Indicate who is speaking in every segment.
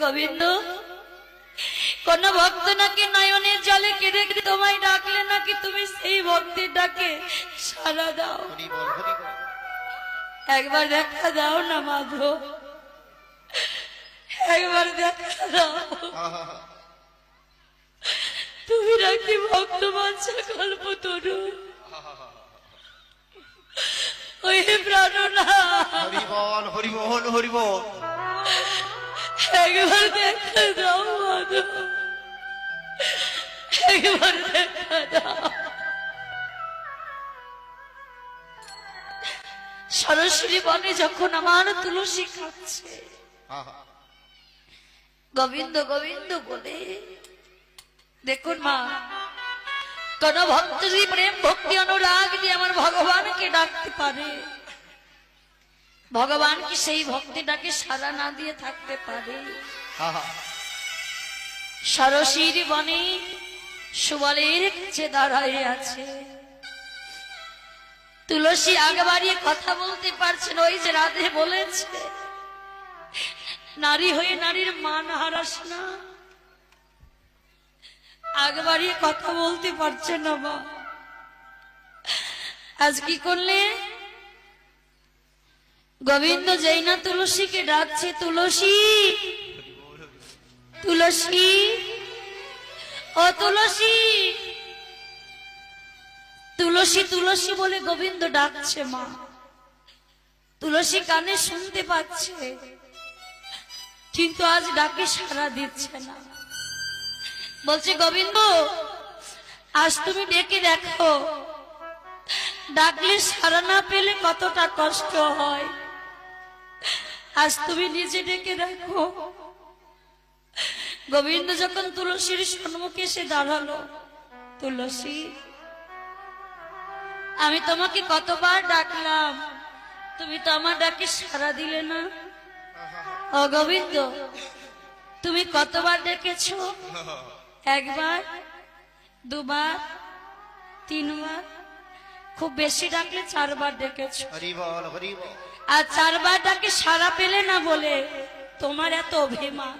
Speaker 1: গোবিন্দ কোন ভক্ত নাকি নয়নের জলে কেঁদে কেঁদে তোমায় ডাকলে নাকি তুমি সেই ভক্তির ডাকে সাড়া দাও। একবার দেখা দাও না মাধব, একবার দেখা দাও। তুমি নাকি ভক্ত বাঞ্ছা কল্পতরু, ওই প্রাণনা
Speaker 2: হরি বল হরি বল।
Speaker 1: একবার দেখা দাও মাধব, একবার দেখা দাও। সরস্বতী বনে যখন আমার তুলসী খাচ্ছে গোবিন্দ গোবিন্দ বলে, দেখুন মা, কোন ভক্ত যদি প্রেম ভক্তি অনুরাগ দিয়ে আমার ভগবানকে ডাকতে পারে, ভগবান কি সেই ভক্তিটাকে সাড়া না দিয়ে থাকতে পারে? সরস্বতীর বনে সুবলের কাছে দাঁড়ায় আছে, তুলসী আগে বাড়িয়ে কথা বলতে পারছেন। ওই যে রাধে বলেছে, নারী হয়ে নারীর মান হারাস না। আগে বাড়িয়ে কথা বলতে পারছে না মা। আজ কি করলে? গোবিন্দ যেই না তুলসীকে ডাকছে, তুলসী তুলসী ও তুলসী, তুলসী তুলসী বলে গোবিন্দ ডাকছে মা। তুলসী কানে শুনতে পাচ্ছে, কিন্তু আজ ডাকে সাড়া দিচ্ছে না। বলছে গোবিন্দ আজ তুমি ডেকে দেখো, ডাকলে সাড়া না পেলে কতটা কষ্ট হয়। আজ তুমি নিজে ডেকে দেখো। গোবিন্দ যখন তুলসীর সম্মুখে এসে দাঁড়ালো, তুলসী আমি তোমাকে কতবার ডাকলাম, তুমি তো আমার ডাকে সাড়া দিলে না। ও গোবিন্দ তুমি কতবার ডেকেছো? একবার, দুবার, তিনবার, খুব বেশি ডাকলে চারবার ডেকেছো। আর চারবার ডাকে সাড়া পেলে না বলে তোমার এত অভিমান।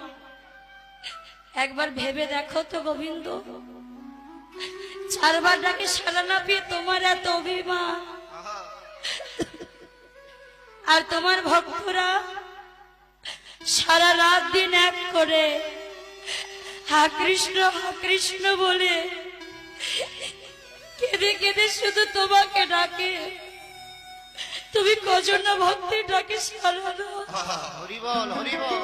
Speaker 1: একবার ভেবে দেখো তো গোবিন্দ, চারবার ডাকে সাড়া না পেয়ে তোমার এত অভিমান। আর তোমার ভক্তরা সারা রাত দিন এক করে হা কৃষ্ণ বলে কেঁদে কেঁদে শুধু তোমাকে ডাকে। তুমি কজন ভক্তি ডাকে সারা দাও।
Speaker 2: হরি বল হরি বল।